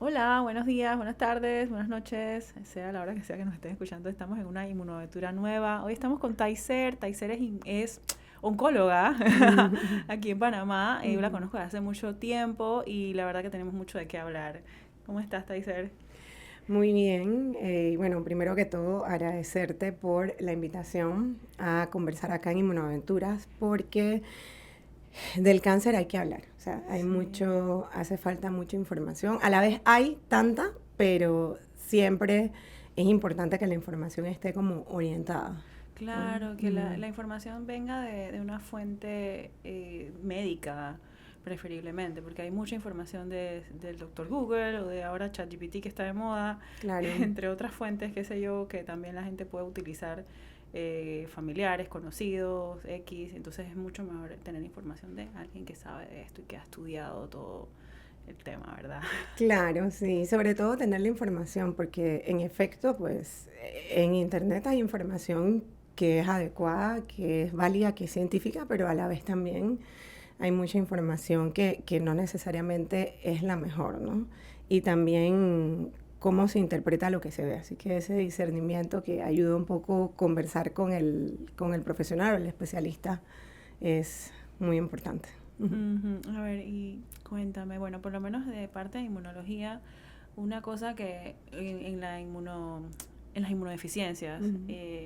Hola, buenos días, buenas tardes, buenas noches, sea la hora que sea que nos estén escuchando, estamos en una inmunoaventura nueva. Hoy estamos con Taiser. Taiser es oncóloga aquí en Panamá. Yo la Ujú. conozco desde hace mucho tiempo y la verdad que tenemos mucho de qué hablar. ¿Cómo estás, Taiser? Muy bien. Y bueno, primero que todo, agradecerte por la invitación a conversar acá en Inmunoaventuras, porque del cáncer hay que hablar. O sea, hay Sí. mucho, hace falta mucha información. A la vez hay tanta, pero siempre es importante que la información esté como orientada, ¿no? Claro, que la información venga de una fuente médica, preferiblemente, porque hay mucha información del doctor Google o de ahora ChatGPT que está de moda, Claro. entre otras fuentes, qué sé yo, que también la gente puede utilizar, familiares, conocidos, X. Entonces es mucho mejor tener información de alguien que sabe de esto y que ha estudiado todo el tema, ¿verdad? Claro, sí, sobre todo tener la información, porque en efecto, pues en Internet hay información que es adecuada, que es válida, que es científica, pero a la vez también hay mucha información que no necesariamente es la mejor, ¿no? Y también cómo se interpreta lo que se ve. Así que ese discernimiento que ayuda un poco a conversar con el profesional o el especialista es muy importante. Ujú. A ver, y cuéntame, bueno, por lo menos de parte de inmunología, una cosa que en las inmunodeficiencias,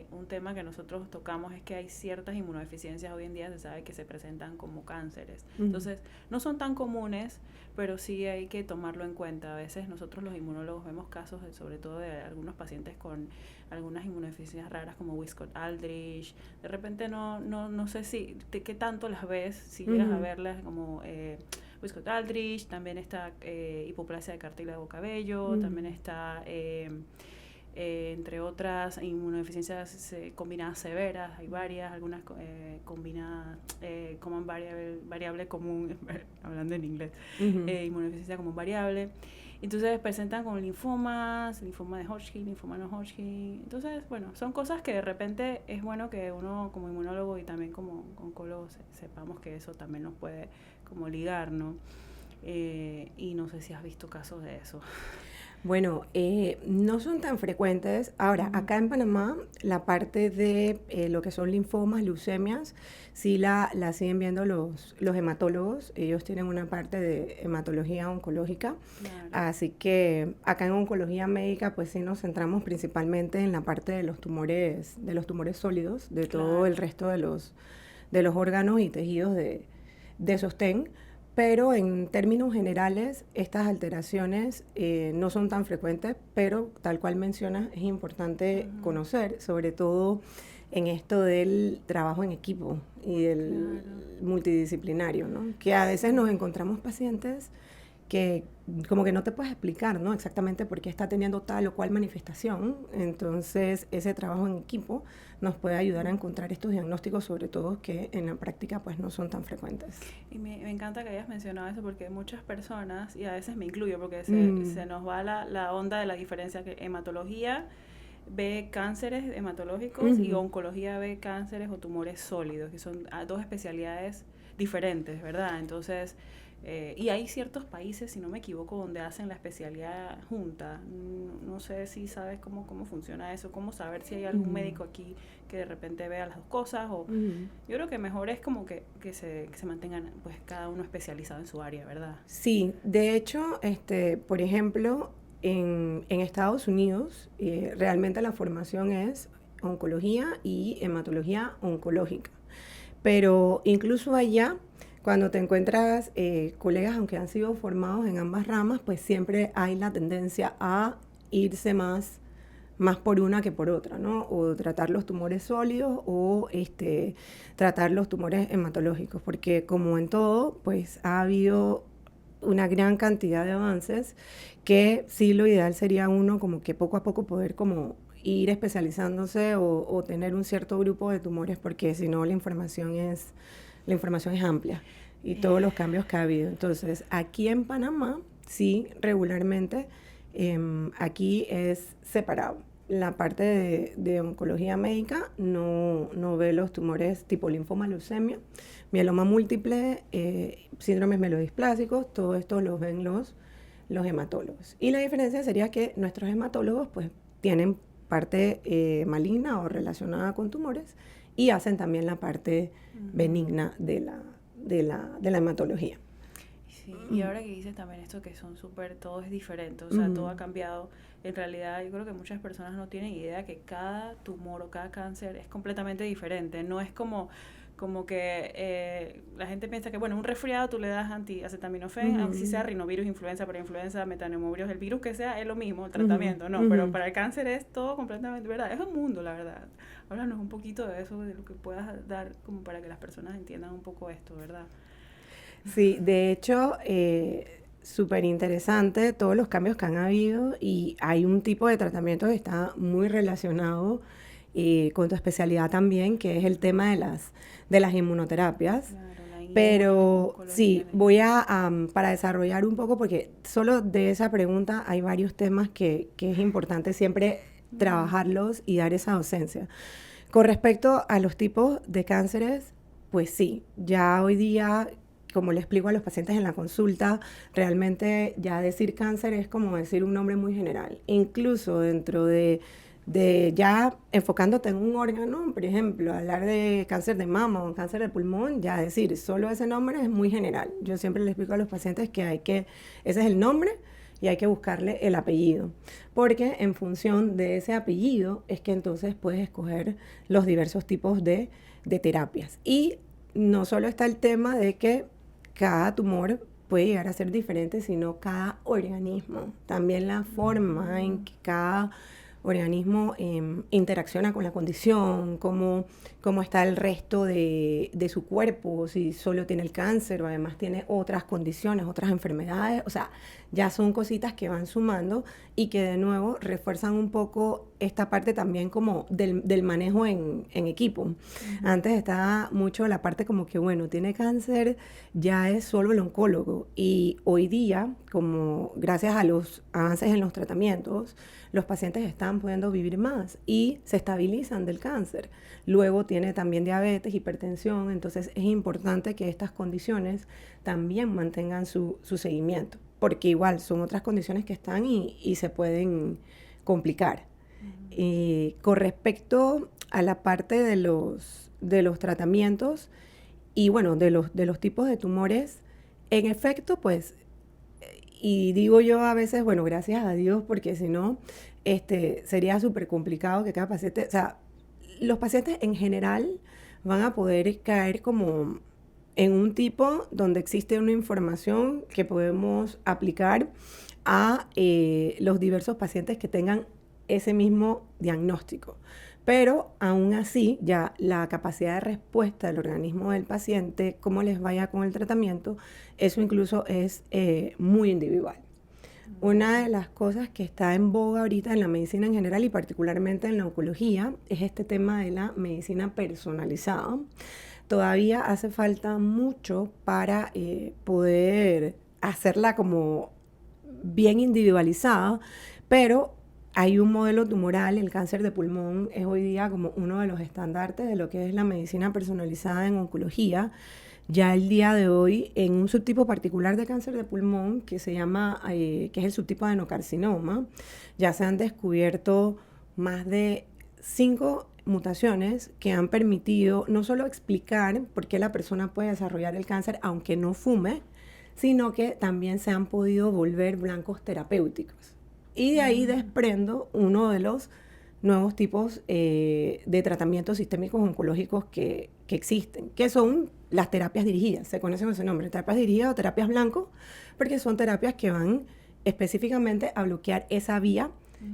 un tema que nosotros tocamos es que hay ciertas inmunodeficiencias hoy en día se sabe que se presentan como cánceres. Entonces, no son tan comunes, pero sí hay que tomarlo en cuenta. A veces nosotros los inmunólogos vemos casos, sobre todo de algunos pacientes con algunas inmunodeficiencias raras como Wiskott-Aldrich. De repente no sé si, qué tanto las ves, si llegas a verlas como Wiskott-Aldrich, también está hipoplasia de cartílago cabello, también está entre otras inmunodeficiencias combinadas severas, hay varias, algunas combinadas como variable común, hablando en inglés, inmunodeficiencia común variable. Entonces presentan con linfomas, linfoma de Hodgkin, linfoma no Hodgkin. Entonces, bueno, son cosas que de repente es bueno que uno como inmunólogo y también como oncólogo sepamos que eso también nos puede como ligar, ¿no? Y no sé si has visto casos de eso. Bueno, no son tan frecuentes. Ahora, acá en Panamá, la parte de lo que son linfomas, leucemias, sí la siguen viendo los hematólogos. Ellos tienen una parte de hematología oncológica. Claro. Así que acá en oncología médica, pues sí nos centramos principalmente en la parte de los tumores sólidos, de todo el Claro. resto de los órganos y tejidos de sostén, pero en términos generales estas alteraciones no son tan frecuentes, pero tal cual mencionas es importante Ujú. conocer, sobre todo en esto del trabajo en equipo y del Claro. multidisciplinario, ¿no? Que a veces nos Sí. encontramos pacientes que como que no te puedes explicar, ¿no? Exactamente por qué está teniendo tal o cual manifestación. Entonces, ese trabajo en equipo nos puede ayudar a encontrar estos diagnósticos, sobre todo que en la práctica pues no son tan frecuentes. Y me encanta que hayas mencionado eso porque muchas personas, y a veces me incluyo porque se Mm, nos va la onda de la diferencia que hematología ve cánceres hematológicos y ujú. oncología ve cánceres o tumores sólidos, que son dos especialidades diferentes, ¿verdad? Entonces, y hay ciertos países, si no me equivoco, donde hacen la especialidad junta. No sé si sabes cómo funciona eso, cómo saber si hay algún médico aquí que de repente vea las dos cosas. O yo creo que mejor es como que se mantengan pues cada uno especializado en su área, ¿verdad? Sí, de hecho, por ejemplo, en Estados Unidos realmente la formación es oncología y hematología oncológica. Pero incluso allá, cuando te encuentras colegas, aunque han sido formados en ambas ramas, pues siempre hay la tendencia a irse más por una que por otra, ¿no? O tratar los tumores sólidos o tratar los tumores hematológicos, porque como en todo, pues ha habido una gran cantidad de avances que sí lo ideal sería uno como que poco a poco poder como ir especializándose o tener un cierto grupo de tumores porque si no la información es amplia y Eh, todos los cambios que ha habido. Entonces, aquí en Panamá, sí, regularmente, aquí es separado. La parte de oncología médica no ve los tumores tipo linfoma, leucemia, mieloma múltiple, síndromes melodisplásicos, todo esto los ven los los hematólogos. Y la diferencia sería que nuestros hematólogos pues tienen parte maligna o relacionada con tumores y hacen también la parte benigna de la hematología. Sí, y ahora que dices también esto que son súper, todo es diferente, o sea, todo ha cambiado. En realidad yo creo que muchas personas no tienen idea que cada tumor o cada cáncer es completamente diferente. No es como que la gente piensa que, bueno, un resfriado tú le das anti-acetaminofén, aunque si sea rinovirus, influenza, parainfluenza, metapneumovirus, el virus que sea, es lo mismo, el tratamiento, no, pero para el cáncer es todo completamente, ¿verdad? Es un mundo, la verdad. Háblanos un poquito de eso, de lo que puedas dar como para que las personas entiendan un poco esto, ¿verdad? Sí, de hecho, súper interesante todos los cambios que han habido y hay un tipo de tratamiento que está muy relacionado con tu especialidad también, que es el tema de las inmunoterapias. Claro, Pero sí, voy para desarrollar un poco, porque solo de esa pregunta hay varios temas que es importante siempre trabajarlos y dar esa docencia. Con respecto a los tipos de cánceres, pues sí, ya hoy día, como le explico a los pacientes en la consulta, realmente ya decir cáncer es como decir un nombre muy general. Incluso dentro de ya enfocándote en un órgano, por ejemplo, hablar de cáncer de mama o cáncer de pulmón, ya decir solo ese nombre es muy general. Yo siempre le explico a los pacientes que ese es el nombre y hay que buscarle el apellido, porque en función de ese apellido es que entonces puedes escoger los diversos tipos de terapias. Y no solo está el tema de que cada tumor puede llegar a ser diferente, sino cada organismo, también la forma en que cada organismo interacciona con la condición, cómo está el resto de su cuerpo, si solo tiene el cáncer o además tiene otras condiciones, otras enfermedades. O sea, ya son cositas que van sumando y que de nuevo refuerzan un poco esta parte también como del manejo en equipo. Antes estaba mucho la parte como que, bueno, tiene cáncer, ya es solo el oncólogo. Y hoy día, como gracias a los avances en los tratamientos, los pacientes están pudiendo vivir más y se estabilizan del cáncer. Luego tiene también diabetes, hipertensión, entonces es importante que estas condiciones también mantengan su seguimiento, porque igual son otras condiciones que están y se pueden complicar. Con respecto a la parte de los tratamientos y bueno, de los tipos de tumores, en efecto, pues, y digo yo a veces, bueno, gracias a Dios, porque si no, sería súper complicado que cada paciente, o sea, los pacientes en general van a poder caer como en un tipo donde existe una información que podemos aplicar a los diversos pacientes que tengan ese mismo diagnóstico. Pero aún así, ya la capacidad de respuesta del organismo del paciente, cómo les vaya con el tratamiento, eso incluso es muy individual. Una de las cosas que está en boga ahorita en la medicina en general y particularmente en la oncología es este tema de la medicina personalizada. Todavía hace falta mucho para poder hacerla como bien individualizada, pero hay un modelo tumoral, el cáncer de pulmón es hoy día como uno de los estandartes de lo que es la medicina personalizada en oncología. Ya el día de hoy, en un subtipo particular de cáncer de pulmón que se llama, que es el subtipo de adenocarcinoma, ya se han descubierto más de 5 mutaciones que han permitido no solo explicar por qué la persona puede desarrollar el cáncer aunque no fume, sino que también se han podido volver blancos terapéuticos. Y de ahí desprendo uno de los nuevos tipos de tratamientos sistémicos oncológicos que existen, que son las terapias dirigidas, se conocen con ese nombre, terapias dirigidas o terapias blanco, porque son terapias que van específicamente a bloquear esa vía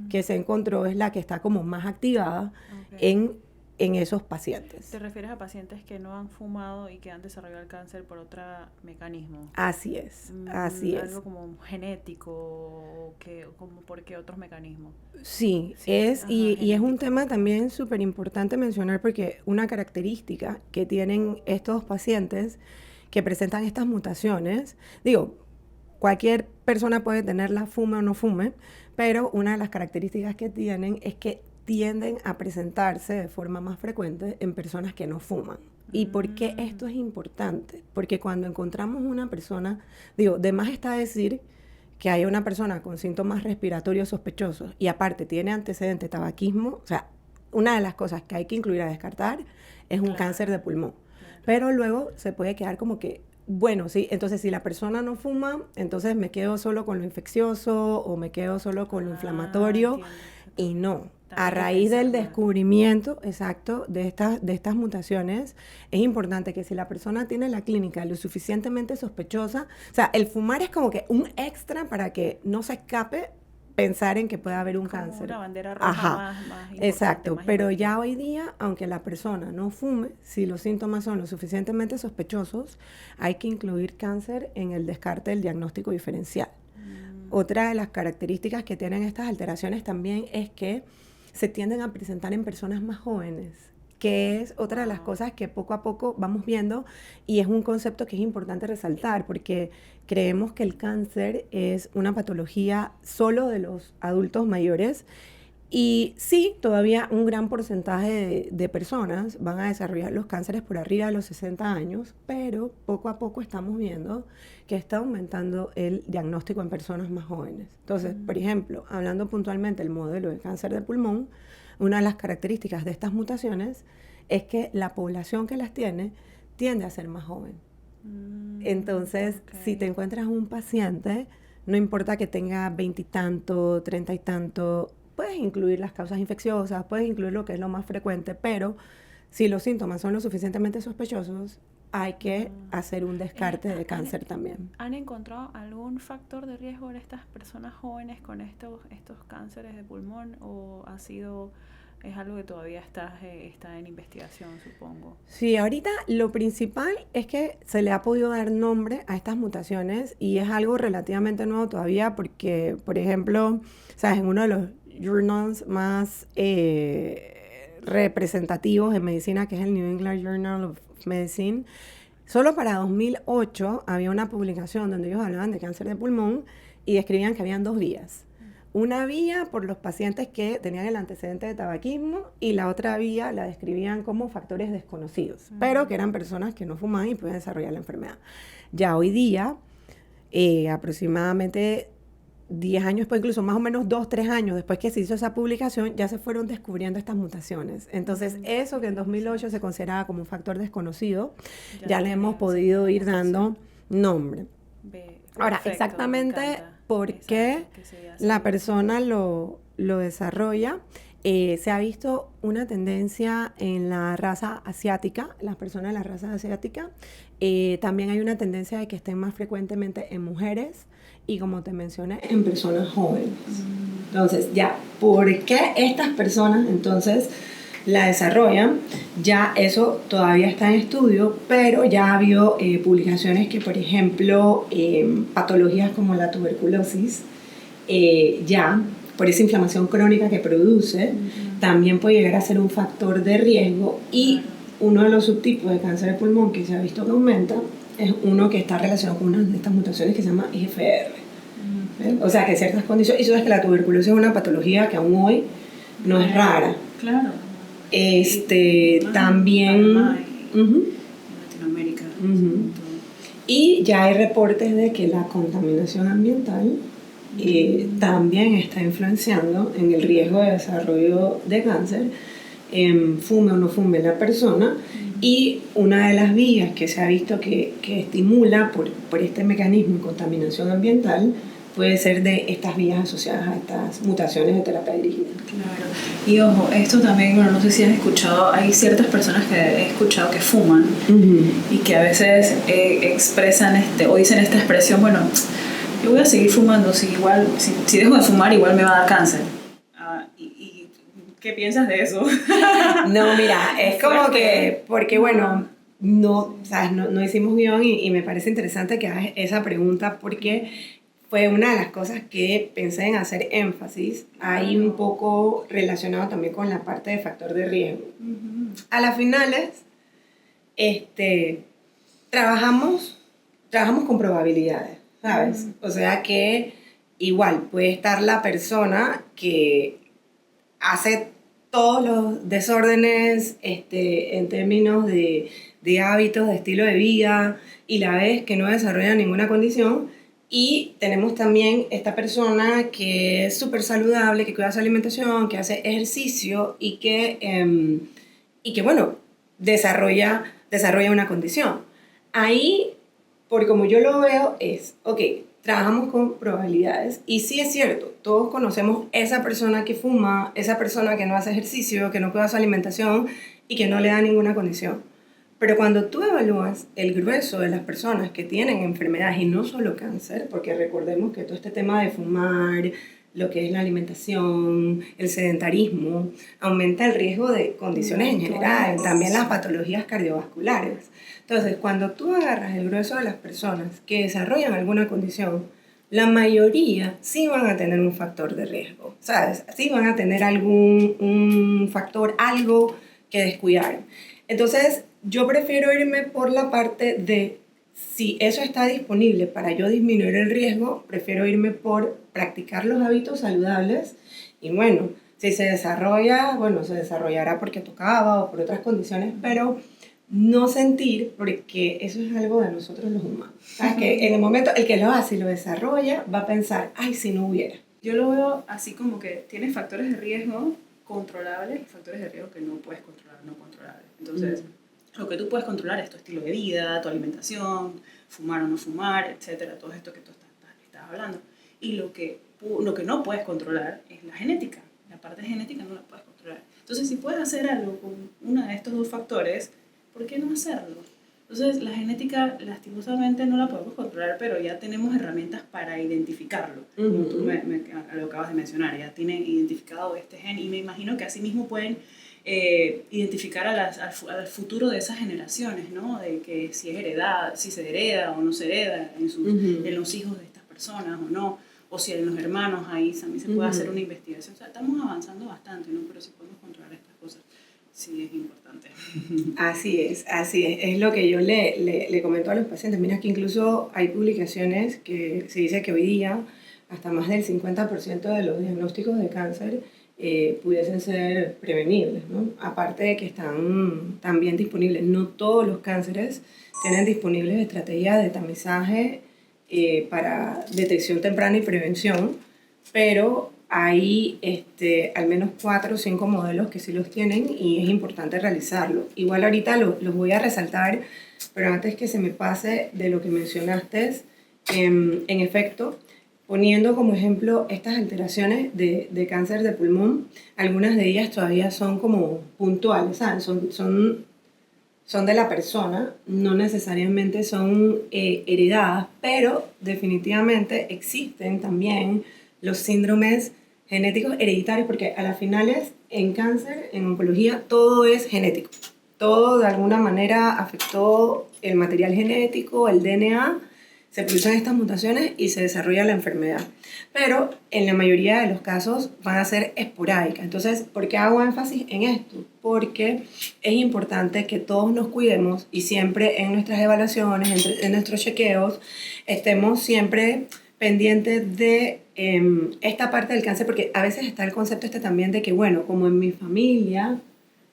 que se encontró es la que está como más activada en esos pacientes. ¿Te refieres a pacientes que no han fumado y que han desarrollado el cáncer por otro mecanismo? Así es, así es. Algo como genético, como por qué otros mecanismos. Sí, es, y es un tema también súper importante mencionar porque una característica que tienen estos pacientes que presentan estas mutaciones, digo, cualquier persona puede tenerla, fume o no fume, pero una de las características que tienen es que tienden a presentarse de forma más frecuente en personas que no fuman. ¿Y por qué esto es importante? Porque cuando encontramos una persona, digo, de más está decir que haya una persona con síntomas respiratorios sospechosos y aparte tiene antecedente de tabaquismo, o sea, una de las cosas que hay que incluir a descartar es un cáncer de pulmón. Pero luego se puede quedar como que, bueno, sí, entonces si la persona no fuma, entonces me quedo solo con lo infeccioso o me quedo solo con lo inflamatorio. Y no, a raíz del descubrimiento, exacto, de estas mutaciones, es importante que si la persona tiene la clínica lo suficientemente sospechosa, o sea, el fumar es como que un extra para que no se escape pensar en que puede haber un cáncer. Una bandera roja más exacto, más pero importante. ya hoy día, aunque la persona no fume, si los síntomas son lo suficientemente sospechosos, hay que incluir cáncer en el descarte del diagnóstico diferencial. Otra de las características que tienen estas alteraciones también es que se tienden a presentar en personas más jóvenes, que es otra de las cosas que poco a poco vamos viendo y es un concepto que es importante resaltar porque creemos que el cáncer es una patología solo de los adultos mayores y sí, todavía un gran porcentaje de personas van a desarrollar los cánceres por arriba de los 60 años, pero poco a poco estamos viendo que está aumentando el diagnóstico en personas más jóvenes. Entonces, por ejemplo, hablando puntualmente del modelo de cáncer de pulmón, una de las características de estas mutaciones es que la población que las tiende a ser más joven. Entonces, si te encuentras un paciente, no importa que tenga 20 y tanto, 30 y tanto, puedes incluir las causas infecciosas, puedes incluir lo que es lo más frecuente, pero si los síntomas son lo suficientemente sospechosos, hay que hacer un descarte de cáncer también. ¿Han encontrado algún factor de riesgo en estas personas jóvenes con estos cánceres de pulmón o es algo que todavía está en investigación, supongo? Sí, ahorita lo principal es que se le ha podido dar nombre a estas mutaciones y es algo relativamente nuevo todavía porque, por ejemplo, ¿sabes? En uno de los journals más representativos en medicina, que es el New England Journal of Medicine, solo para 2008 había una publicación donde ellos hablaban de cáncer de pulmón y describían que habían 2 vías. Una vía por los pacientes que tenían el antecedente de tabaquismo y la otra vía la describían como factores desconocidos, pero que eran personas que no fumaban y podían desarrollar la enfermedad. Ya hoy día, aproximadamente 10 años después, incluso más o menos 2, 3 años después que se hizo esa publicación, ya se fueron descubriendo estas mutaciones. Entonces, eso que en 2008 se consideraba como un factor desconocido, ya le hemos podido ir dando nombre. Ahora, exactamente por qué la persona lo desarrolla, se ha visto una tendencia en la raza asiática, las personas de la raza asiática. También hay una tendencia de que estén más frecuentemente en mujeres y, como te mencioné, en personas jóvenes. Entonces, ya, ¿por qué estas personas entonces la desarrollan? Ya eso todavía está en estudio, pero ya ha habido publicaciones que, por ejemplo, patologías como la tuberculosis, ya por esa inflamación crónica que produce, también puede llegar a ser un factor de riesgo y uno de los subtipos de cáncer de pulmón que se ha visto que aumenta es uno que está relacionado con una de estas mutaciones que se llama IGFR. O sea, que ciertas condiciones, y eso es que la tuberculosis es una patología que aún hoy no es rara. Claro. También en Latinoamérica. Y ya hay reportes de que la contaminación ambiental también está influenciando en el riesgo de desarrollo de cáncer, fume o no fume la persona. Y una de las vías que se ha visto que estimula por este mecanismo de contaminación ambiental puede ser de estas vías asociadas a estas mutaciones de terapia dirigida. Claro. Y ojo, esto también, bueno, no sé si has escuchado, hay ciertas personas que he escuchado que fuman y que a veces expresan o dicen esta expresión, bueno, yo voy a seguir fumando, si dejo de fumar igual me va a dar cáncer. ¿Y qué piensas de eso? No, mira, es como que, porque bueno, no hicimos guión y me parece interesante que hagas esa pregunta porque fue una de las cosas que pensé en hacer énfasis, ahí un poco relacionado también con la parte de factor de riesgo. A las finales, trabajamos con probabilidades, ¿sabes? O sea que igual puede estar la persona que hace todos los desórdenes en términos de hábitos, de estilo de vida, y la vez que no desarrolla ninguna condición, Y tenemos también esta persona que es súper saludable, que cuida su alimentación, que hace ejercicio y que bueno, desarrolla una condición. Ahí, por como yo lo veo, es, ok, trabajamos con probabilidades y sí es cierto, todos conocemos esa persona que fuma, esa persona que no hace ejercicio, que no cuida su alimentación y que no le da ninguna condición. Pero cuando tú evalúas el grueso de las personas que tienen enfermedades y no solo cáncer, porque recordemos que todo este tema de fumar, lo que es la alimentación, el sedentarismo, aumenta el riesgo de condiciones en general, también las patologías cardiovasculares. Entonces, cuando tú agarras el grueso de las personas que desarrollan alguna condición, la mayoría sí van a tener un factor de riesgo, ¿sabes? Sí van a tener un factor, algo que descuidar. Entonces, yo prefiero irme por la parte de si eso está disponible para yo disminuir el riesgo, prefiero irme por practicar los hábitos saludables y bueno, si se desarrolla, bueno, se desarrollará porque tocaba o por otras condiciones, pero no sentir, porque eso es algo de nosotros los humanos. ¿Sabes? Que en el momento el que lo hace y lo desarrolla va a pensar, ay, si no hubiera. Yo lo veo así como que tienes factores de riesgo controlables y factores de riesgo que no puedes controlar, no controlables. Entonces, lo que tú puedes controlar es tu estilo de vida, tu alimentación, fumar o no fumar, etcétera, todo esto que tú estás hablando. Y lo que no puedes controlar es la genética. La parte genética no la puedes controlar. Entonces, si puedes hacer algo con uno de estos dos factores, ¿por qué no hacerlo? Entonces, la genética, lastimosamente, no la podemos controlar, pero ya tenemos herramientas para identificarlo, como tú lo acabas de mencionar. Ya tienen identificado este gen y me imagino que así mismo pueden identificar al futuro de esas generaciones, ¿no? De que si se hereda o no se hereda en los hijos de estas personas o no, o si en los hermanos ahí también se puede hacer una investigación. O sea, estamos avanzando bastante, ¿no? Pero si podemos controlar estas cosas, sí es importante. Así es. Es lo que yo le comento a los pacientes. Mira que incluso hay publicaciones que se dice que hoy día hasta más del 50% de los diagnósticos de cáncer pudiesen ser prevenibles, ¿no? Aparte de que están también disponibles. No todos los cánceres tienen disponibles estrategias de tamizaje para detección temprana y prevención, pero hay al menos 4 o 5 modelos que sí los tienen y es importante realizarlo. Igual ahorita los voy a resaltar, pero antes que se me pase de lo que mencionaste, en efecto, poniendo como ejemplo estas alteraciones de cáncer de pulmón, algunas de ellas todavía son como puntuales, ¿sabes? Son de la persona, no necesariamente son heredadas, pero definitivamente existen también los síndromes genéticos hereditarios, porque a las finales en cáncer, en oncología, todo es genético. Todo de alguna manera afectó el material genético, el DNA, se producen estas mutaciones y se desarrolla la enfermedad. Pero en la mayoría de los casos van a ser esporádicas. Entonces, ¿por qué hago énfasis en esto? Porque es importante que todos nos cuidemos y siempre en nuestras evaluaciones, en nuestros chequeos, estemos siempre pendientes de esta parte del cáncer, porque a veces está el concepto también de que, bueno, como en mi familia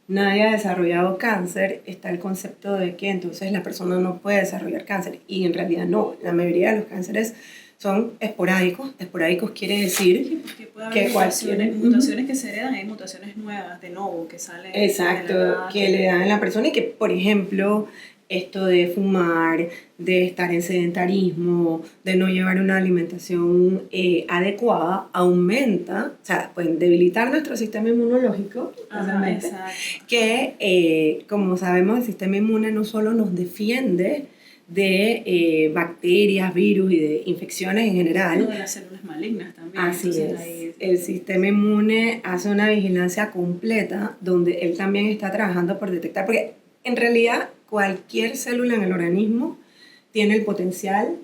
nadie ha desarrollado cáncer, está el concepto de que entonces la persona no puede desarrollar cáncer. Y en realidad no, la mayoría de los cánceres son esporádicos. Esporádicos quiere decir que mutaciones que se heredan, hay mutaciones nuevas de nuevo que salen. Exacto, que le dan a la persona y que, por ejemplo, esto de fumar, de estar en sedentarismo, de no llevar una alimentación adecuada, aumenta, o sea, pueden debilitar nuestro sistema inmunológico, que como sabemos el sistema inmune no solo nos defiende de bacterias, virus y de infecciones en general. De las células malignas también. Así es. El sistema inmune hace una vigilancia completa donde él también está trabajando por detectar, porque en realidad cualquier célula en el organismo tiene el potencial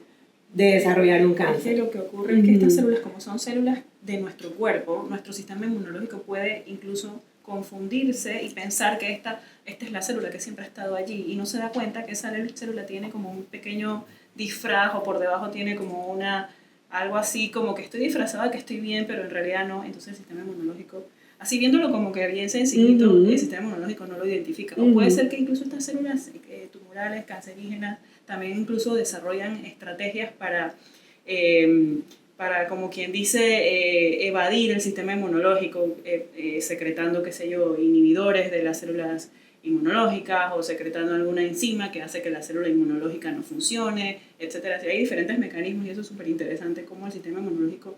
de desarrollar un cáncer. Es que lo que ocurre es que estas células, como son células de nuestro cuerpo, nuestro sistema inmunológico puede incluso confundirse y pensar que esta es la célula que siempre ha estado allí y no se da cuenta que esa célula tiene como un pequeño disfraz o por debajo tiene como algo así como que estoy disfrazada, que estoy bien, pero en realidad no. Entonces el sistema inmunológico, así viéndolo como que bien sencillito, el sistema inmunológico no lo identifica. O puede ser que incluso estas células tumorales, cancerígenas, también incluso desarrollan estrategias para para, como quien dice, evadir el sistema inmunológico, secretando, qué sé yo, inhibidores de las células inmunológicas o secretando alguna enzima que hace que la célula inmunológica no funcione, etcétera. Hay diferentes mecanismos y eso es súper interesante, cómo el sistema inmunológico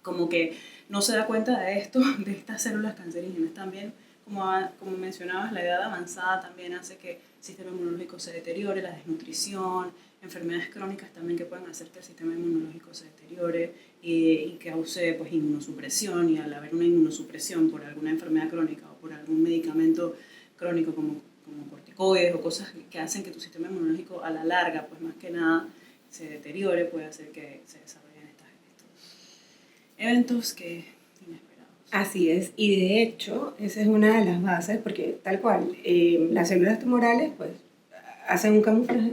como que no se da cuenta de esto, de estas células cancerígenas también. Como mencionabas, la edad avanzada también hace que el sistema inmunológico se deteriore, la desnutrición, enfermedades crónicas también que pueden hacer que el sistema inmunológico se deteriore y cause pues, inmunosupresión, y al haber una inmunosupresión por alguna enfermedad crónica o por algún medicamento crónico como corticoides o cosas que hacen que tu sistema inmunológico a la larga, pues más que nada, se deteriore, puede hacer que se desarrollen estos eventos que inesperados. Así es, y de hecho, esa es una de las bases, porque tal cual, las células tumorales pues hacen un camuflaje,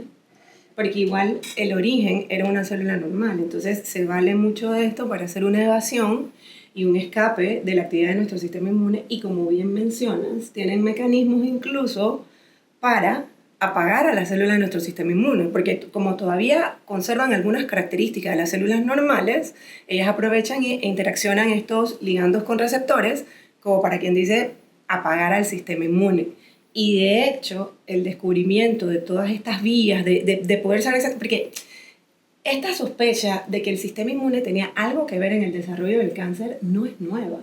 porque igual el origen era una célula normal, entonces se vale mucho de esto para hacer una evasión y un escape de la actividad de nuestro sistema inmune, y como bien mencionas, tienen mecanismos incluso para apagar a la célula de nuestro sistema inmune, porque como todavía conservan algunas características de las células normales, ellas aprovechan e interaccionan estos ligandos con receptores, como para quien dice, apagar al sistema inmune. Y de hecho, el descubrimiento de todas estas vías, de poder saber exactamente, porque esta sospecha de que el sistema inmune tenía algo que ver en el desarrollo del cáncer no es nueva.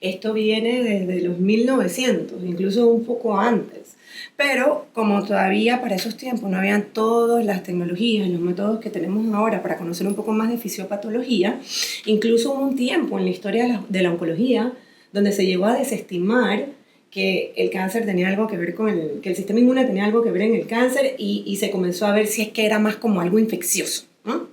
Esto viene desde los 1900, incluso un poco antes. Pero como todavía para esos tiempos no habían todas las tecnologías, los métodos que tenemos ahora para conocer un poco más de fisiopatología, incluso hubo un tiempo en la historia de la oncología donde se llegó a desestimar que el cáncer tenía algo que ver con que el sistema inmune tenía algo que ver en el cáncer, y se comenzó a ver si es que era más como algo infeccioso, ¿no?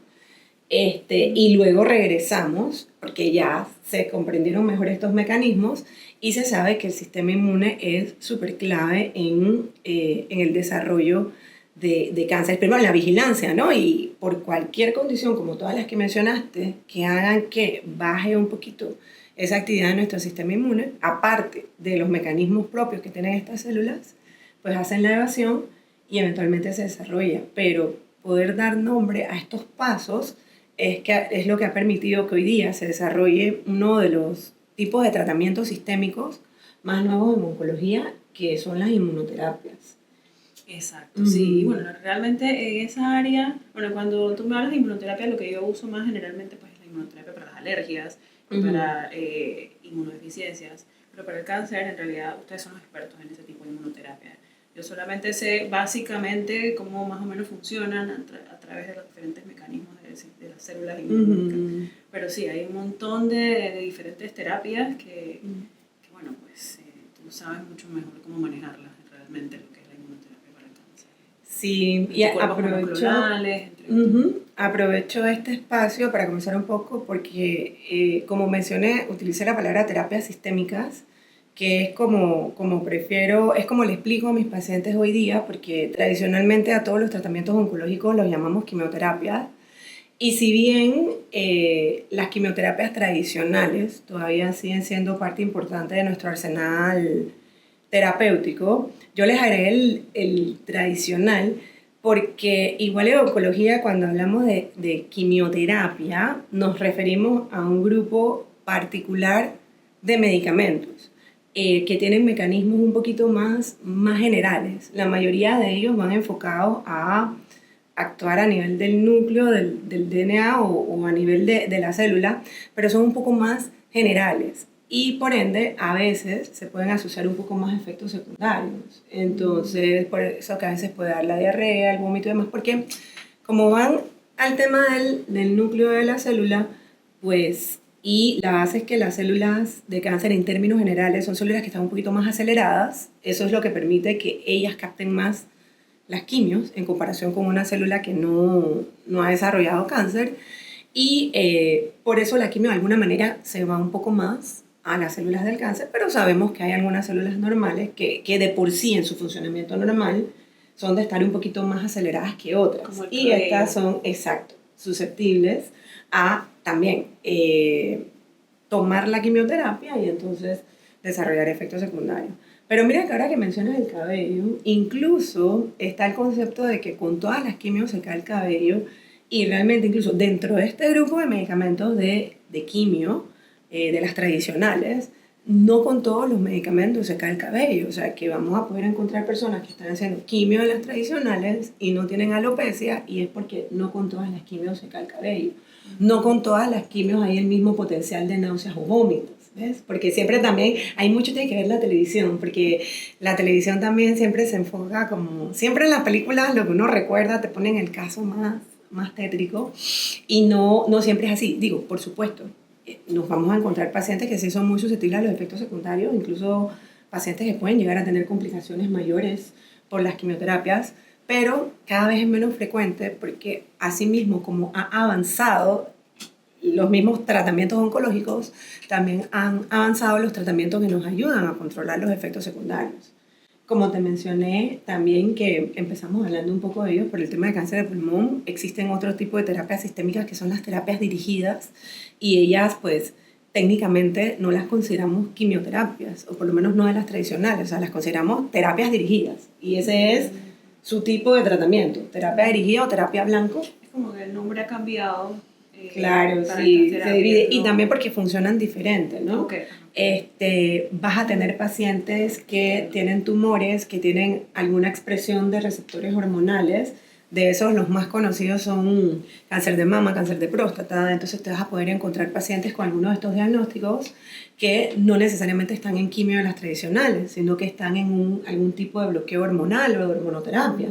Y luego regresamos, porque ya se comprendieron mejor estos mecanismos y se sabe que el sistema inmune es súper clave en el desarrollo de cáncer, primero en la vigilancia, ¿no? Y por cualquier condición, como todas las que mencionaste, que hagan que baje un poquito esa actividad de nuestro sistema inmune, aparte de los mecanismos propios que tienen estas células, pues hacen la evasión y eventualmente se desarrolla. Pero poder dar nombre a estos pasos es lo que ha permitido que hoy día se desarrolle uno de los tipos de tratamientos sistémicos más nuevos en oncología, que son las inmunoterapias. Exacto, sí. Y bueno, realmente en esa área, bueno, cuando tú me hablas de inmunoterapia, lo que yo uso más generalmente pues, es la inmunoterapia para las alergias y para inmunodeficiencias. Pero para el cáncer, en realidad, ustedes son los expertos en ese tipo de inmunoterapia. Yo solamente sé básicamente cómo más o menos funcionan a través de los diferentes mecanismos de las células inmunológicas. Pero sí, hay un montón de diferentes terapias que bueno, pues tú sabes mucho mejor cómo manejarlas realmente, lo que es la inmunoterapia para el cáncer. Sí, y aprovecho este espacio para comenzar un poco porque, como mencioné, utilicé la palabra terapias sistémicas, que es como prefiero, es como le explico a mis pacientes hoy día, porque tradicionalmente a todos los tratamientos oncológicos los llamamos quimioterapias, y si bien las quimioterapias tradicionales todavía siguen siendo parte importante de nuestro arsenal terapéutico, yo les agregué el tradicional, porque igual en oncología, cuando hablamos de quimioterapia, nos referimos a un grupo particular de medicamentos que tienen mecanismos un poquito más generales. La mayoría de ellos van enfocados a actuar a nivel del núcleo del DNA o a nivel de la célula, pero son un poco más generales. Y por ende, a veces se pueden asociar un poco más efectos secundarios. Entonces, por eso que a veces puede dar la diarrea, el vómito y demás, porque como van al tema del núcleo de la célula, pues, y la base es que las células de cáncer en términos generales son células que están un poquito más aceleradas, eso es lo que permite que ellas capten más las quimios en comparación con una célula que no ha desarrollado cáncer, y por eso la quimio de alguna manera se va un poco más a las células del cáncer, pero sabemos que hay algunas células normales que de por sí en su funcionamiento normal son de estar un poquito más aceleradas que otras. Y estas son, exacto, susceptibles a también tomar la quimioterapia y entonces desarrollar efectos secundarios. Pero mira que ahora que mencionas el cabello, incluso está el concepto de que con todas las quimios se cae el cabello, Y realmente incluso dentro de este grupo de medicamentos de quimio, de las tradicionales, no con todos los medicamentos se cae el cabello. O sea, que vamos a poder encontrar personas que están haciendo quimio de las tradicionales y no tienen alopecia, y es porque no con todas las quimios se cae el cabello. No con todas las quimios hay el mismo potencial de náuseas o vómitos. ¿Ves? Porque siempre también hay mucho que ver la televisión, porque la televisión también siempre se enfoca como, siempre en las películas lo que uno recuerda te ponen el caso más tétrico, y no siempre es así. Digo, por supuesto, nos vamos a encontrar pacientes que sí son muy susceptibles a los efectos secundarios, incluso pacientes que pueden llegar a tener complicaciones mayores por las quimioterapias, pero cada vez es menos frecuente porque asimismo como ha avanzado los mismos tratamientos oncológicos, también han avanzado los tratamientos que nos ayudan a controlar los efectos secundarios. Como te mencioné también, que empezamos hablando un poco de ellos por el tema de cáncer de pulmón, existen otro tipo de terapias sistémicas que son las terapias dirigidas, y ellas pues técnicamente no las consideramos quimioterapias, o por lo menos no de las tradicionales, o sea, las consideramos terapias dirigidas, y ese es su tipo de tratamiento, terapia dirigida o terapia blanco. Es como que el nombre ha cambiado. Claro, sí, se divide, ¿no? Y también porque funcionan diferente, ¿no? Okay. Vas a tener pacientes que tienen tumores, que tienen alguna expresión de receptores hormonales. De esos, los más conocidos son cáncer de mama, cáncer de próstata. Entonces te vas a poder encontrar pacientes con algunos de estos diagnósticos que no necesariamente están en quimio de las tradicionales, sino que están en algún tipo de bloqueo hormonal o de hormonoterapia.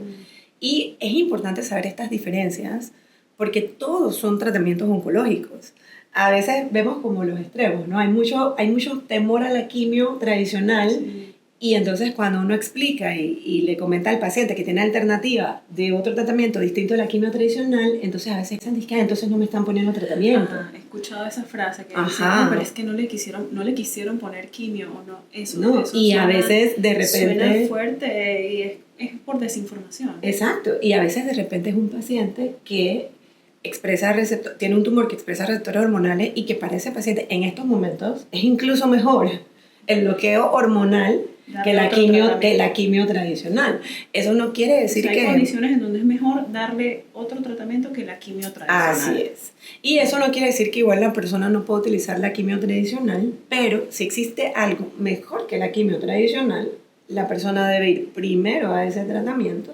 Y es importante saber estas diferencias, porque todos son tratamientos oncológicos. A veces vemos como los extremos, ¿no? Hay mucho temor a la quimio tradicional, sí. Y entonces cuando uno explica y le comenta al paciente que tiene alternativa de otro tratamiento distinto a la quimio tradicional, entonces a veces dicen que entonces no me están poniendo tratamiento. He escuchado esa frase que dicen, pero es que no le quisieron poner quimio, o no, eso y suena, a veces de repente suena fuerte y es por desinformación. Exacto, y a veces de repente es un paciente que tiene un tumor que expresa receptores hormonales, y que para ese paciente en estos momentos es incluso mejor el bloqueo hormonal que la quimio tradicional. Eso no quiere decir que... Hay condiciones en donde es mejor darle otro tratamiento que la quimio tradicional. Así es. Y eso no quiere decir que igual la persona no pueda utilizar la quimio tradicional, pero si existe algo mejor que la quimio tradicional, la persona debe ir primero a ese tratamiento.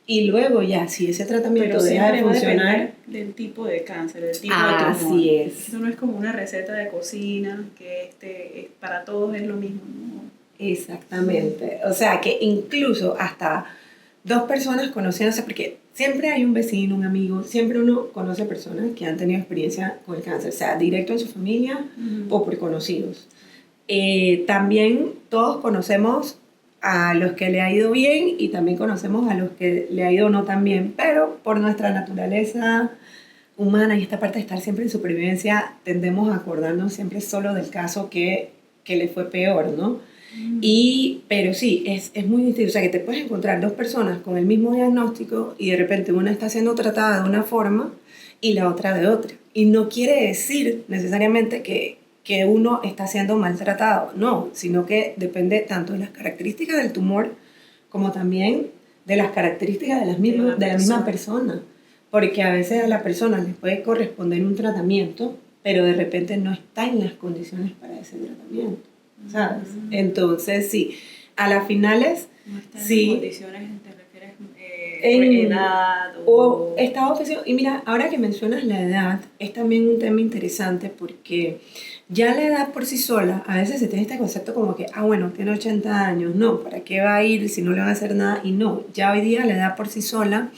Y luego ya, si ese tratamiento deja de funcionar... del tipo de cáncer, del tipo de tumor. Así es. Eso no es como una receta de cocina, que para todos es lo mismo, ¿no? Exactamente. O sea, que incluso hasta dos personas conociéndose, porque siempre hay un vecino, un amigo, siempre uno conoce personas que han tenido experiencia con el cáncer, sea directo en su familia o por conocidos. También todos conocemos a los que le ha ido bien, y también conocemos a los que le ha ido no tan bien, pero por nuestra naturaleza humana y esta parte de estar siempre en supervivencia, tendemos a acordarnos siempre solo del caso que le fue peor, ¿no? Pero sí, es muy distinto. O sea, que te puedes encontrar dos personas con el mismo diagnóstico y de repente una está siendo tratada de una forma y la otra de otra. Y no quiere decir necesariamente que uno está siendo maltratado, no, sino que depende tanto de las características del tumor como también de las características de la misma persona. Porque a veces a la persona le puede corresponder un tratamiento, pero de repente no está en las condiciones para ese tratamiento, ¿sabes? Entonces, sí, a las finales, no está en sí. Condiciones, te refieres por edad o estado físico. Y mira, ahora que mencionas la edad, es también un tema interesante, porque ya la edad por sí sola, a veces se tiene este concepto como que, bueno, tiene 80 años, no, ¿para qué va a ir si no le van a hacer nada? Y no, ya hoy día la edad por sí sola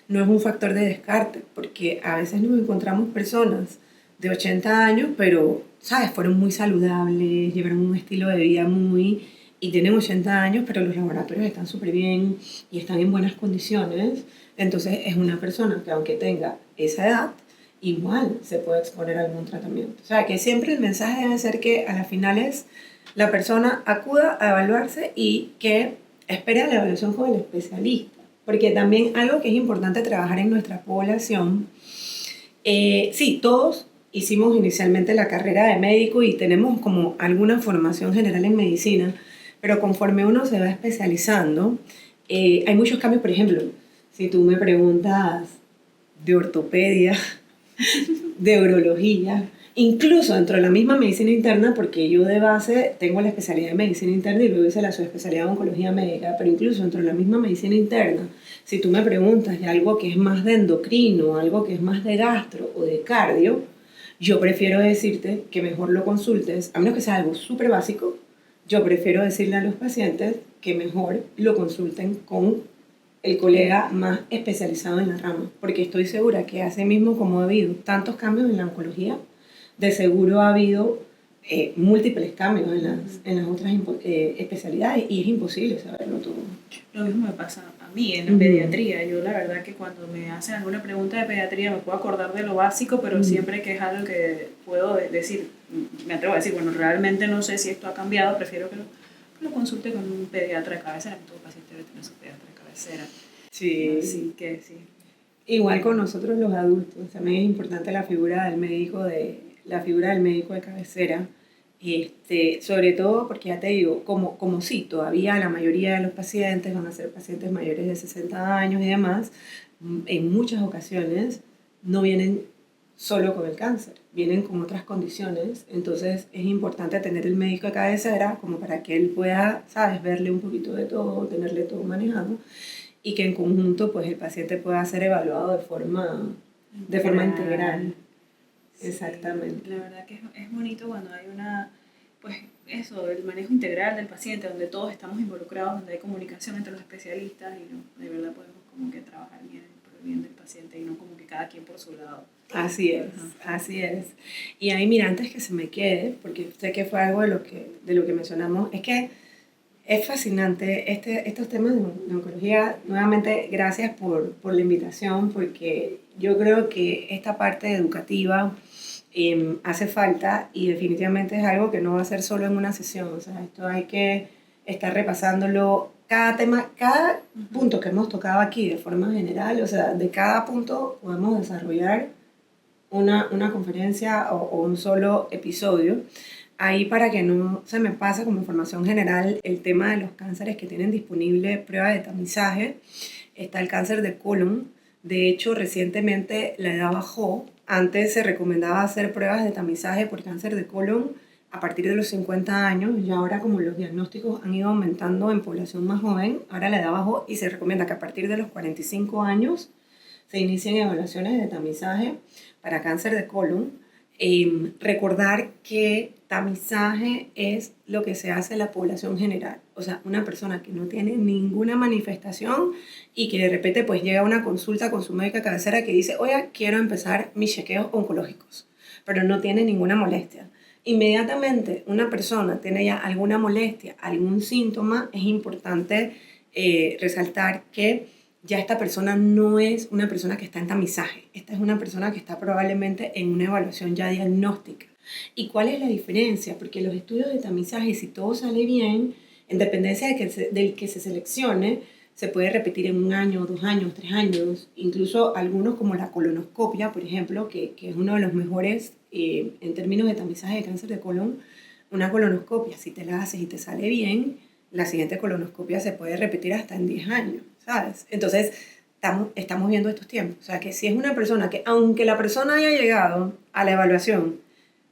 no es un factor de descarte, porque a veces nos encontramos personas de 80 años, pero, ¿sabes? Fueron muy saludables, llevaron un estilo de vida y tienen 80 años, pero los laboratorios están súper bien y están en buenas condiciones. Entonces es una persona que, aunque tenga esa edad, igual se puede exponer a algún tratamiento. O sea, que siempre el mensaje debe ser que a las finales la persona acuda a evaluarse y que espere a la evaluación con el especialista. Porque también algo que es importante trabajar en nuestra población, sí, todos hicimos inicialmente la carrera de médico y tenemos como alguna formación general en medicina, pero conforme uno se va especializando, hay muchos cambios. Por ejemplo, si tú me preguntas, de ortopedia, de urología, incluso dentro de la misma medicina interna, porque yo de base tengo la especialidad de medicina interna y luego hice la subespecialidad de oncología médica, pero incluso dentro de la misma medicina interna, si tú me preguntas de algo que es más de endocrino, algo que es más de gastro o de cardio, yo prefiero decirte que mejor lo consultes, a menos que sea algo súper básico, yo prefiero decirle a los pacientes que mejor lo consulten con el colega más especializado en la rama, porque estoy segura que así mismo como ha habido tantos cambios en la oncología, de seguro ha habido múltiples cambios en las otras especialidades y es imposible saberlo todo. Lo mismo me pasa a mí en la pediatría. Yo la verdad que cuando me hacen alguna pregunta de pediatría me puedo acordar de lo básico, pero siempre que es algo que puedo decir, me atrevo a decir, bueno, realmente no sé si esto ha cambiado, prefiero que lo consulte con un pediatra de cabecera, que todo paciente debe tener su pediatra de cabecera. Sí. Así que sí. Igual con nosotros los adultos, también es importante la figura del médico de cabecera, sobre todo porque ya te digo, como sí, todavía la mayoría de los pacientes van a ser pacientes mayores de 60 años y demás, en muchas ocasiones no vienen solo con el cáncer, vienen con otras condiciones, entonces es importante tener el médico de cabecera como para que él pueda, sabes, verle un poquito de todo, tenerle todo manejado y que en conjunto pues el paciente pueda ser evaluado de forma integral. Sí, exactamente. la verdad que es bonito cuando hay pues eso, el manejo integral del paciente, donde todos estamos involucrados, donde hay comunicación entre los especialistas y de verdad podemos como que trabajar bien por el bien del paciente y no como que cada quien por su lado. Así es, así es. Y ahí, mira, antes que se me quede, porque sé que fue algo de lo que mencionamos, es que es fascinante estos temas de oncología. Nuevamente, gracias por la invitación, porque yo creo que esta parte educativa hace falta y definitivamente es algo que no va a ser solo en una sesión. O sea, esto hay que estar repasándolo. Cada tema, cada punto que hemos tocado aquí de forma general, o sea, de cada punto podemos desarrollar una conferencia o un solo episodio. Ahí para que no se me pase como información general el tema de los cánceres que tienen disponible prueba de tamizaje. Está el cáncer de colon. De hecho, recientemente la edad bajó. Antes se recomendaba hacer pruebas de tamizaje por cáncer de colon a partir de los 50 años y ahora como los diagnósticos han ido aumentando en población más joven, ahora la edad bajó y se recomienda que a partir de los 45 años se inicien evaluaciones de tamizaje para cáncer de colon. Recordar que tamizaje es lo que se hace en la población general, o sea, una persona que no tiene ninguna manifestación y que de repente pues llega a una consulta con su médica cabecera que dice, oye, quiero empezar mis chequeos oncológicos, pero no tiene ninguna molestia. Inmediatamente una persona tiene ya alguna molestia, algún síntoma, es importante resaltar que ya esta persona no es una persona que está en tamizaje, esta es una persona que está probablemente en una evaluación ya diagnóstica. ¿Y cuál es la diferencia? Porque los estudios de tamizaje, si todo sale bien, en dependencia del que se seleccione, se puede repetir en 1 año, 2 años, 3 años, incluso algunos como la colonoscopia, por ejemplo, que es uno de los mejores en términos de tamizaje de cáncer de colon. Una colonoscopia, si te la haces y te sale bien, la siguiente colonoscopia se puede repetir hasta en 10 años, ¿sabes? Entonces, estamos viendo estos tiempos. O sea, que si es una persona que, aunque la persona haya llegado a la evaluación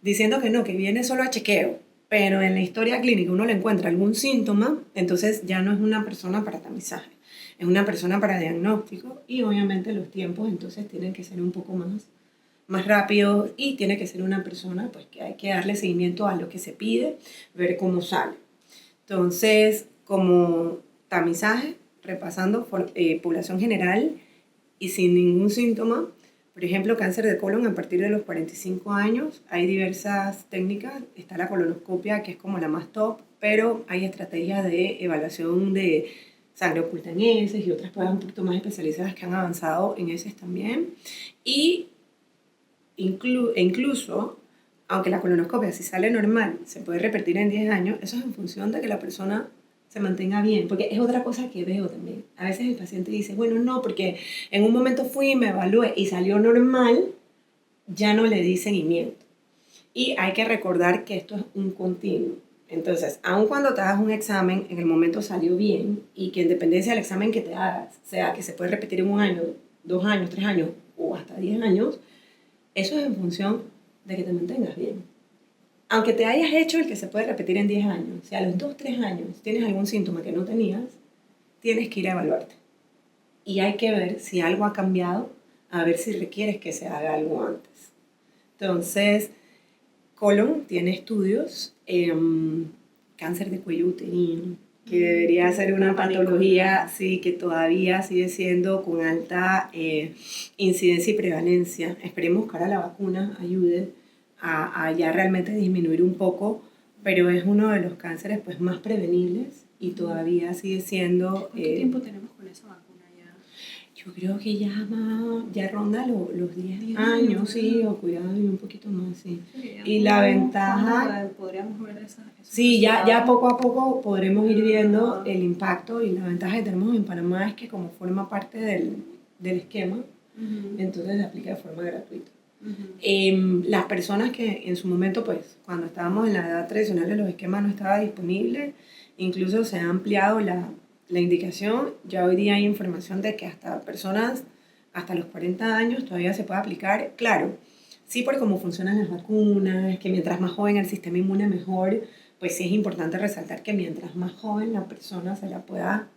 diciendo que no, que viene solo a chequeo, pero en la historia clínica uno le encuentra algún síntoma, entonces ya no es una persona para tamizaje, es una persona para diagnóstico y obviamente los tiempos entonces tienen que ser un poco más rápidos y tiene que ser una persona pues que hay que darle seguimiento a lo que se pide, ver cómo sale. Entonces, como tamizaje, repasando población general y sin ningún síntoma, por ejemplo, cáncer de colon a partir de los 45 años, hay diversas técnicas, está la colonoscopia que es como la más top, pero hay estrategias de evaluación de sangre oculta en heces y otras pruebas un poquito más especializadas que han avanzado en heces también. Y incluso, aunque la colonoscopia si sale normal se puede repetir en 10 años, eso es en función de que la persona se mantenga bien, porque es otra cosa que veo también. A veces el paciente dice, bueno, no, porque en un momento fui y me evalué y salió normal, ya no le di seguimiento. Y hay que recordar que esto es un continuo. Entonces, aun cuando te hagas un examen, en el momento salió bien y que en dependencia del examen que te hagas, sea que se puede repetir en 1 año, 2 años, 3 años o hasta 10 años, eso es en función de que te mantengas bien. Aunque te hayas hecho el que se puede repetir en 10 años, si a los 2, 3 años tienes algún síntoma que no tenías, tienes que ir a evaluarte. Y hay que ver si algo ha cambiado, a ver si requieres que se haga algo antes. Entonces, colon tiene estudios, cáncer de cuello uterino, que debería ser una patología, sí, que todavía sigue siendo con alta incidencia y prevalencia. Esperemos que ahora la vacuna ayude a ya realmente disminuir un poco, pero es uno de los cánceres pues más prevenibles y todavía sigue siendo... ¿Cuánto tiempo tenemos con esa vacuna ya? Yo creo que ya ronda los 10 años, sí, o cuidado, y un poquito más, sí. Y la ventaja... Podríamos ver esas sí, ya poco a poco podremos ir viendo el impacto, y la ventaja que tenemos en Panamá es que como forma parte del esquema, entonces se aplica de forma gratuita. Las personas que en su momento, pues, cuando estábamos en la edad tradicional de los esquemas no estaba disponible, incluso se ha ampliado la indicación. Ya hoy día hay información de que hasta personas hasta los 40 años todavía se puede aplicar. Claro, sí, por cómo funcionan las vacunas, que mientras más joven el sistema inmune mejor, pues sí es importante resaltar que mientras más joven la persona se la pueda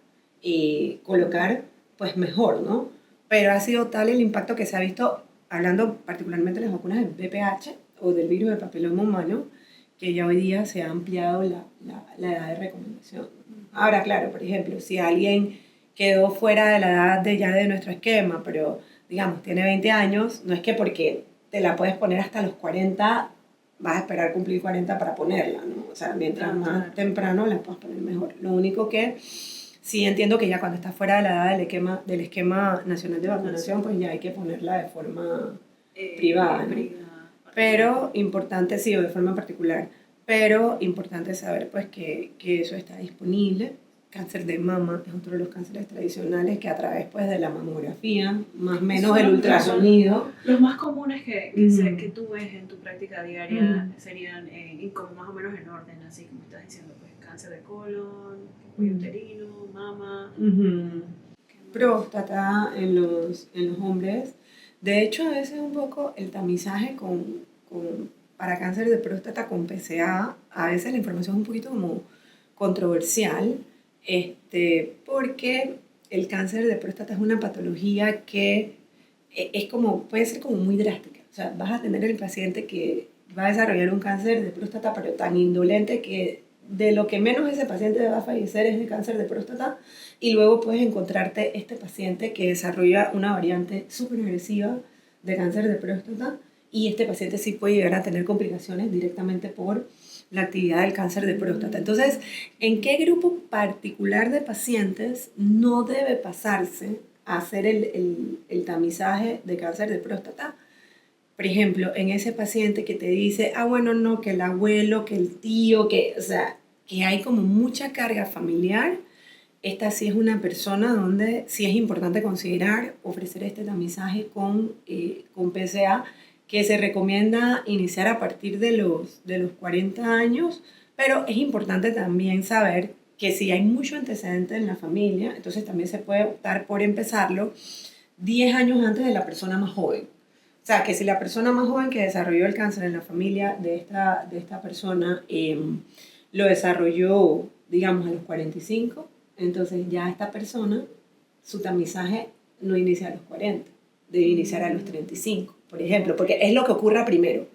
colocar, pues mejor, ¿no? Pero ha sido tal el impacto que se ha visto, hablando particularmente de las vacunas del VPH o del virus del papiloma humano, que ya hoy día se ha ampliado la edad de recomendación. Ahora, claro, por ejemplo, si alguien quedó fuera de la edad ya de nuestro esquema, pero digamos tiene 20 años, no es que porque te la puedes poner hasta los 40 vas a esperar cumplir 40 para ponerla, ¿no? O sea, mientras más temprano la puedes poner mejor. Lo único que sí entiendo que ya cuando estás fuera de la edad del esquema nacional de vacunación, pues ya hay que ponerla de forma privada, ¿no? Pero importante, sí, o de forma particular, pero importante saber pues que eso está disponible. Cáncer de mama es otro de los cánceres tradicionales que a través pues de la mamografía, más o menos el ultrasonido. Los más comunes que tú ves en tu práctica diaria serían como más o menos en orden, así como estás diciendo, pues cáncer de colon, cuello uterino, mama. Próstata en los hombres. De hecho, a veces un poco el tamizaje para cáncer de próstata con PSA, a veces la información es un poquito como controversial, porque el cáncer de próstata es una patología que puede ser como muy drástica. O sea, vas a tener el paciente que va a desarrollar un cáncer de próstata, pero tan indolente que de lo que menos ese paciente va a fallecer es de cáncer de próstata, y luego puedes encontrarte este paciente que desarrolla una variante súper agresiva de cáncer de próstata, y este paciente sí puede llegar a tener complicaciones directamente por la actividad del cáncer de próstata. Entonces, ¿en qué grupo particular de pacientes no debe pasarse a hacer el tamizaje de cáncer de próstata? Por ejemplo, en ese paciente que te dice, bueno, no, que el abuelo, que el tío, o sea, que hay como mucha carga familiar, esta sí es una persona donde sí es importante considerar ofrecer este tamizaje con PSA, que se recomienda iniciar a partir de los 40 años, pero es importante también saber que si hay mucho antecedente en la familia, entonces también se puede optar por empezarlo 10 años antes de la persona más joven. O sea, que si la persona más joven que desarrolló el cáncer en la familia de esta persona lo desarrolló, digamos, a los 45, entonces ya esta persona, su tamizaje no inicia a los 40, debe iniciar a los 35, por ejemplo, porque es lo que ocurra primero.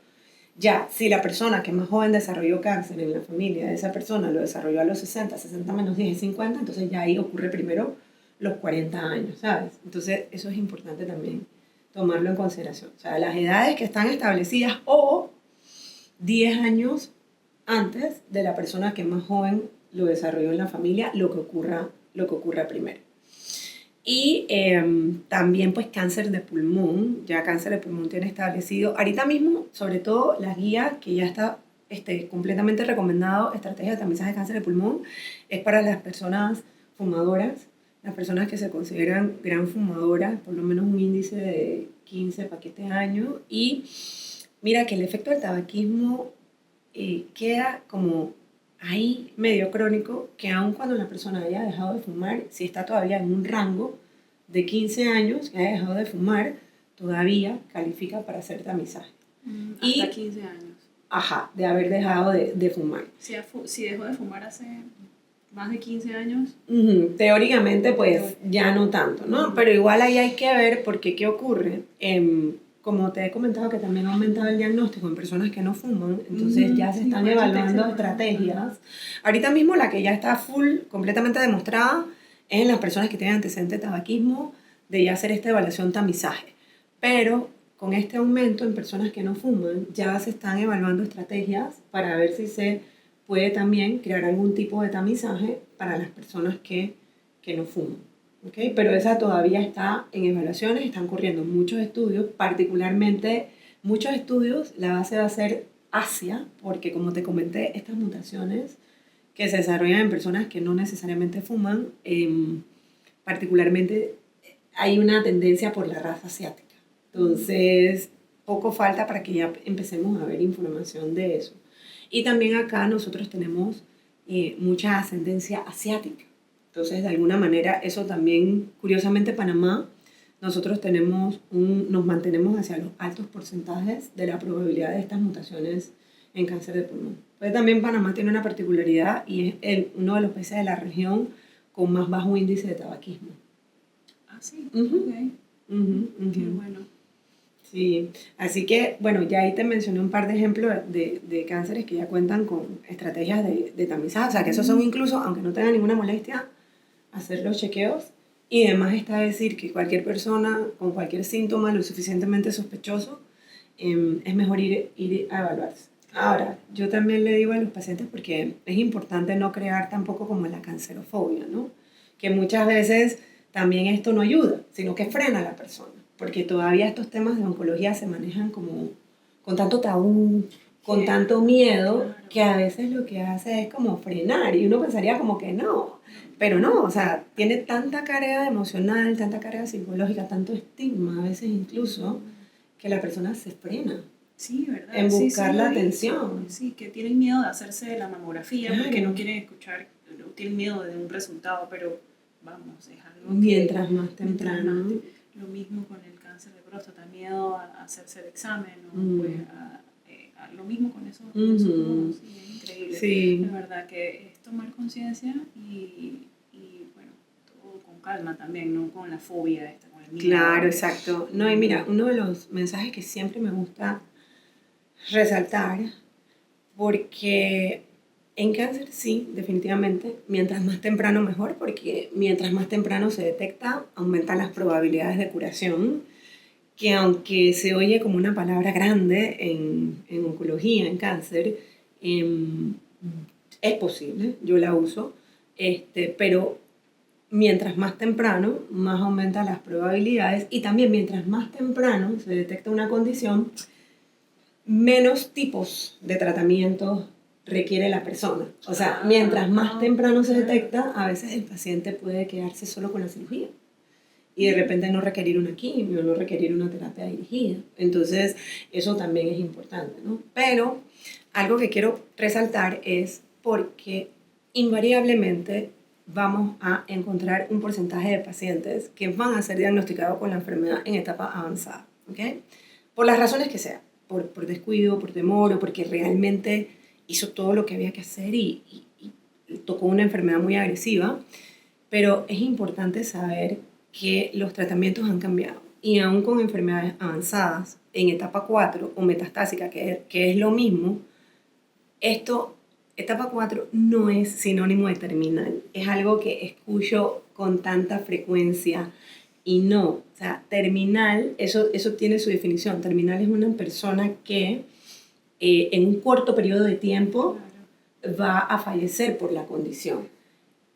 Ya, si la persona que más joven desarrolló cáncer en la familia de esa persona lo desarrolló a los 60, 60 menos 10 es 50, entonces ya ahí ocurre primero los 40 años, ¿sabes? Entonces eso es importante también tomarlo en consideración. O sea, las edades que están establecidas o 10 años antes de la persona que más joven lo desarrolló en la familia, lo que ocurra primero. Y también pues cáncer de pulmón, ya cáncer de pulmón tiene establecido, ahorita mismo, sobre todo las guías que ya está completamente recomendado, estrategia de tamizaje de cáncer de pulmón, es para las personas fumadoras, las personas que se consideran gran fumadoras, por lo menos un índice de 15 paquetes año, y mira que el efecto del tabaquismo queda como ahí medio crónico, que aun cuando la persona haya dejado de fumar, si está todavía en un rango de 15 años que haya dejado de fumar, todavía califica para hacer tamizaje. Hasta 15 años. Ajá, de haber dejado de fumar. Si dejó de fumar hace más de 15 años. Teóricamente, pues ya no tanto, ¿no? Pero igual ahí hay que ver porque ¿qué ocurre? Como te he comentado que también ha aumentado el diagnóstico en personas que no fuman, entonces ya se están evaluando estrategias. Ahorita mismo la que ya está completamente demostrada es en las personas que tienen antecedentes de tabaquismo, de ya hacer esta evaluación tamizaje. Pero con este aumento en personas que no fuman, ya se están evaluando estrategias para ver si se puede también crear algún tipo de tamizaje para las personas que no fuman. ¿Okay? Pero esa todavía está en evaluaciones, están corriendo muchos estudios, particularmente muchos estudios, la base va a ser Asia, porque como te comenté, estas mutaciones que se desarrollan en personas que no necesariamente fuman, particularmente hay una tendencia por la raza asiática. Entonces, poco falta para que ya empecemos a ver información de eso. Y también acá nosotros tenemos mucha ascendencia asiática. Entonces, de alguna manera, eso también, curiosamente, Panamá, nosotros nos mantenemos hacia los altos porcentajes de la probabilidad de estas mutaciones en cáncer de pulmón. Pero también Panamá tiene una particularidad y es uno de los países de la región con más bajo índice de tabaquismo. Ah, sí, ok. Qué bueno. Sí, así que, bueno, ya ahí te mencioné un par de ejemplos de cánceres que ya cuentan con estrategias de tamizaje, o sea, que esos son incluso, aunque no tengan ninguna molestia, hacer los chequeos. Y además está decir que cualquier persona con cualquier síntoma lo suficientemente sospechoso, es mejor ir a evaluarse. Ahora, yo también le digo a los pacientes, porque es importante no crear tampoco como la cancerofobia, ¿no? Que muchas veces también esto no ayuda, sino que frena a la persona, porque todavía estos temas de oncología se manejan como con tanto tabú, con tanto miedo, que a veces lo que hace es como frenar, y uno pensaría como que no, pero no, o sea, tiene tanta carga emocional, tanta carga psicológica, tanto estigma a veces incluso, que la persona se frena. Sí, ¿verdad? En buscar la atención. Sí, que tienen miedo de hacerse la mamografía porque no quieren escuchar, no tienen miedo de un resultado, pero vamos, es algo mientras más temprano. Lo mismo con el cáncer de próstata, miedo a hacerse el examen, o pues, lo mismo con eso. Sí, es increíble. Sí. La verdad que es tomar conciencia y bueno, todo con calma también, no con la fobia esta, con el miedo. Claro, exacto. No, y mira, uno de los mensajes que siempre me gusta resaltar, porque en cáncer sí, definitivamente, mientras más temprano mejor, porque mientras más temprano se detecta, aumentan las probabilidades de curación, que aunque se oye como una palabra grande en oncología, en cáncer, es posible, yo la uso, pero mientras más temprano, más aumentan las probabilidades, y también mientras más temprano se detecta una condición, menos tipos de tratamientos requiere la persona. O sea, mientras más temprano se detecta, a veces el paciente puede quedarse solo con la cirugía y de repente no requerir una quimio, no requerir una terapia dirigida. Entonces, eso también es importante, ¿no? Pero algo que quiero resaltar es porque invariablemente vamos a encontrar un porcentaje de pacientes que van a ser diagnosticados con la enfermedad en etapa avanzada, ¿ok? Por las razones que sean. Por descuido, por temor, o porque realmente hizo todo lo que había que hacer y tocó una enfermedad muy agresiva. Pero es importante saber que los tratamientos han cambiado. Y aún con enfermedades avanzadas, en etapa 4 o metastásica, que es lo mismo, etapa 4 no es sinónimo de terminal. Es algo que escucho con tanta frecuencia. Y no, o sea, terminal, eso tiene su definición. Terminal es una persona que en un corto periodo de tiempo va a fallecer por la condición.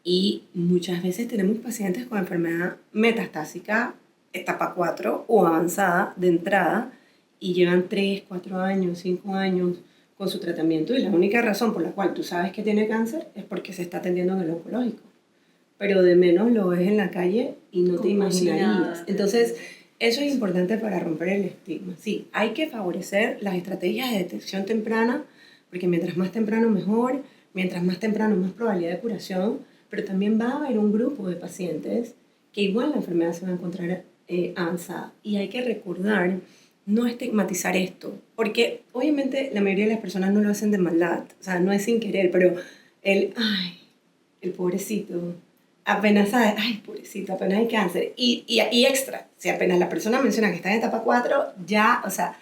Y muchas veces tenemos pacientes con enfermedad metastásica, etapa 4 o avanzada de entrada, y llevan 3, 4 años, 5 años con su tratamiento. Y la única razón por la cual tú sabes que tiene cáncer es porque se está atendiendo en el oncológico. Pero de menos lo ves en la calle y no te imaginarías. Entonces, eso es importante para romper el estigma. Sí, hay que favorecer las estrategias de detección temprana, porque mientras más temprano mejor, mientras más temprano más probabilidad de curación, pero también va a haber un grupo de pacientes que igual la enfermedad se va a encontrar avanzada. Y hay que recordar no estigmatizar esto, porque obviamente la mayoría de las personas no lo hacen de maldad, o sea, no es sin querer, pero el pobrecito, apenas sabe, ay, pobrecito, apenas hay cáncer, y extra, si apenas la persona menciona que está en etapa 4 ya, o sea,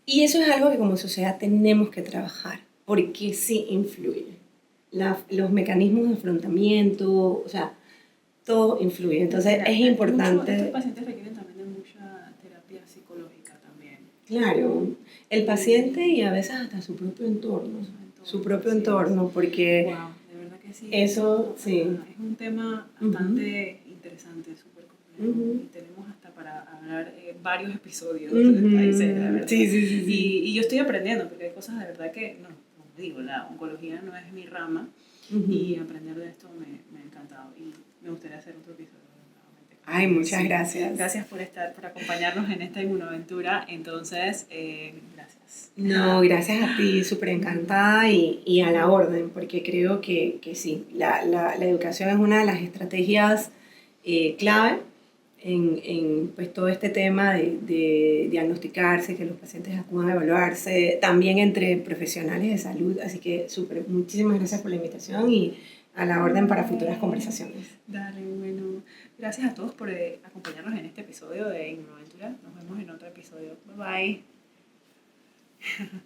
y eso es algo que como sociedad tenemos que trabajar, porque sí influye. Los mecanismos de afrontamiento, o sea, todo influye. Entonces es importante. Estos pacientes requieren también de mucha terapia psicológica también. Claro, el paciente y a veces hasta su propio entorno. Su propio entorno, porque. Wow, de verdad que sí. Eso, sí. Es un tema bastante interesante, súper complejo. Y tenemos hasta para hablar varios episodios. Ahí se, de verdad. Sí. Y yo estoy aprendiendo, porque hay cosas de verdad que, no, como digo, la oncología no es mi rama. Y aprender de esto me ha encantado. Y me gustaría hacer otro episodio. Ay, muchas gracias. Gracias por acompañarnos en esta inmunoaventura. Entonces, gracias. No, gracias a ti, súper encantada y a la orden, porque creo que sí, la educación es una de las estrategias clave en pues, todo este tema de diagnosticarse, que los pacientes acudan a evaluarse, también entre profesionales de salud. Así que súper, muchísimas gracias por la invitación y a la orden para futuras conversaciones. Dale, bueno. Gracias a todos por acompañarnos en este episodio de Inmunoaventura. Nos vemos en otro episodio. Bye bye.